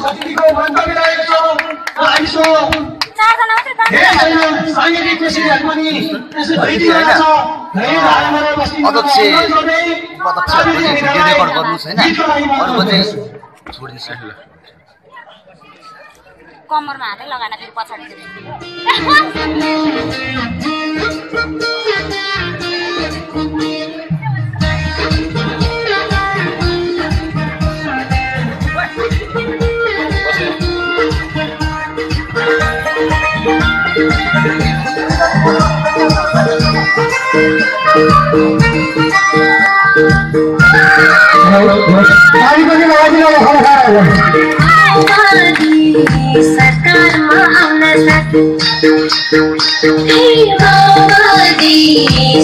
अतिथिको मन्तव्य रहेको छ र आइसो धेरै छैन साङ्गीतिक पेशीहरू पनि यसो भइदिएको छ धेरै धारामा बस्ने अध्यक्ष भिडियो रेकर्ड गर्नु छैन अरुको चाहिँ छोड्दिन्छ कम्मरमा हातै लगाएन फेरि पछाडि सरकारमा आउन साथ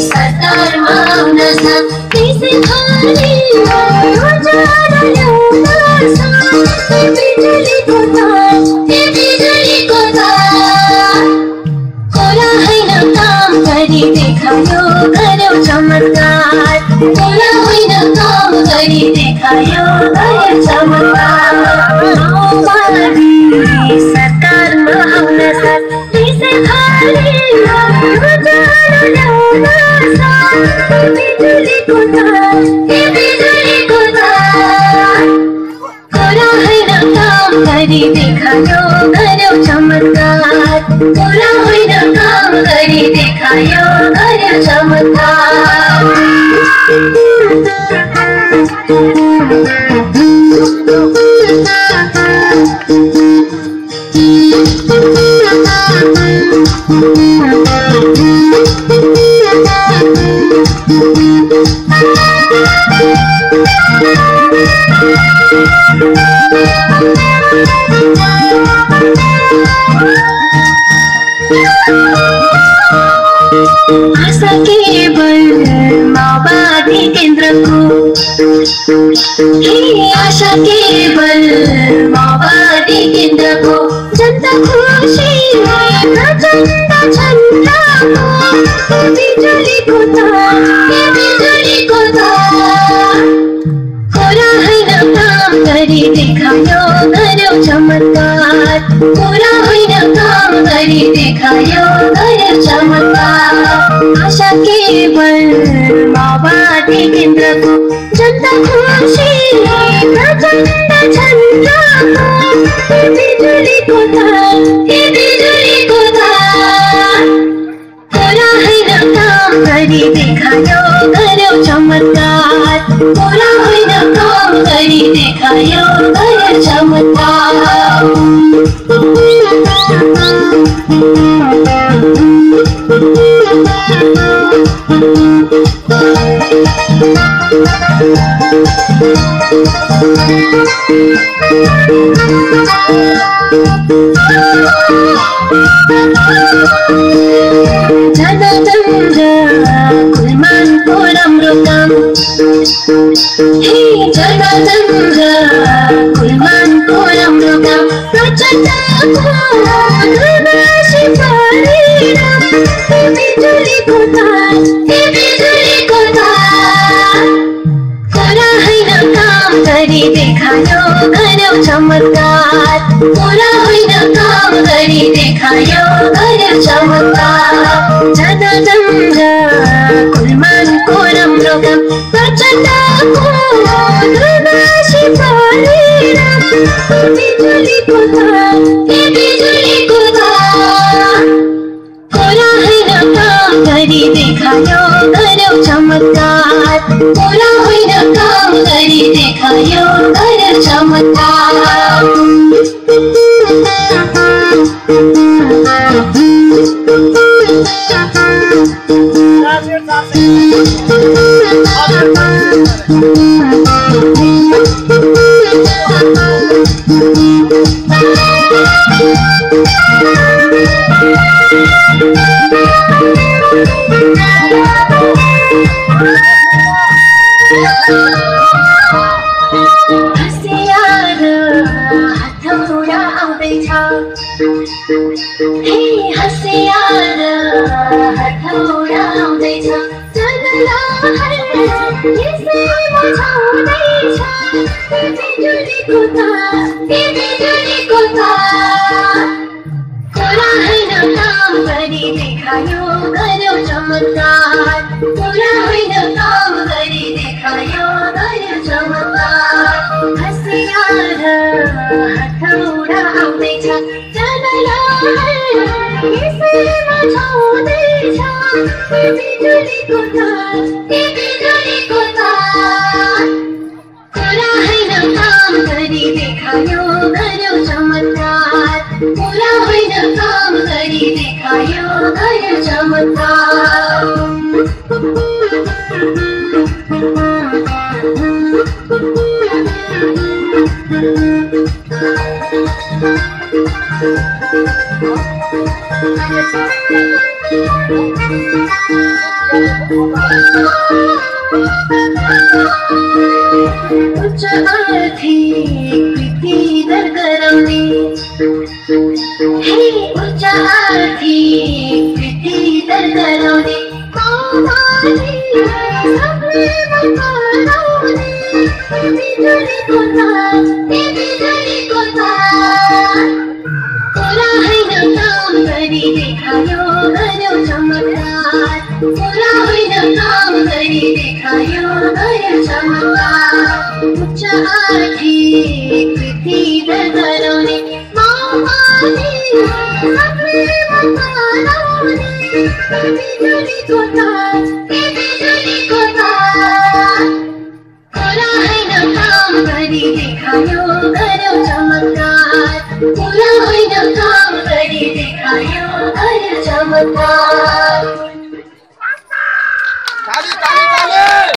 सरकारमा आउन साथ त्यसै बिजुलीको कोला होइन काम गरी देखायो गर्यो चमत्कार कोला होइन काम गरी देखायो गर्यो चमत्कार सरकारमा आउन साथ त्यसै बिजुलीको कोला होइन काम गरी देखायो गर्यो चमत्कार कोला होइन काम गरी देखायो गर्यो चमत्कार आशा केवल माओवादी केन्द्रको आशा केवल माओवादी केन्द्रको जनता खुसी प्रचण्ड छन्दाको बिजुलीको कोला होइन काम गरी देखायो गर्यो चमत्कार कोला होइन काम गरी देखायो गर्यो चमत्कार आशा केवल माओवादी केन्द्रको जनता खुसी प्रचण्ड छन्दाको बिजुलीको कोला होइन काम गरी देखायो गर्यो चमत्कार कोला होइन काम गरी देखायो गर्यो चमत्कार जनतन्त्र कुलमानको राम्रो काम जनतन्त्र कुलमानको राम्रो काम प्रचण्डको बिजुलीको कोला होइन काम गरी देखायो गर्यो चमत्कार कोला होइन काम गरी देखायो गर्यो चमत्कार जनतन्त्र कुलमानको राम्रो काम प्रचण्डको बिजुलीको कोला होइन काम गरी देखायो गर्यो चमत्कार कोला होइन काम गरी देखायो गर्यो चमत्कार बिजुलीको चमत्कार पुरा होइन काम गरी देखायो गर्यो चमत्कार हसियार हथौडा आउँदैछ जनलाई यसैमा छाउँदैछ बिजुलीको तार बिजुलीको तार पुरा होइन काम गरी देखायो गर्यो चमत्कार पुरा होइन काम गरी देखायो गर्यो चमत्कार उच्च आर्थिक वृद्धि दर गराउने हे उच्च आर्थिक वृद्धि दर गराउने बिजुलीको तार बिजुलीको तार पुरा होइन काम गरी देखायो गर्यो चमत्कार पुरा होइन काम गरी देखायो गर्यो चमत्कार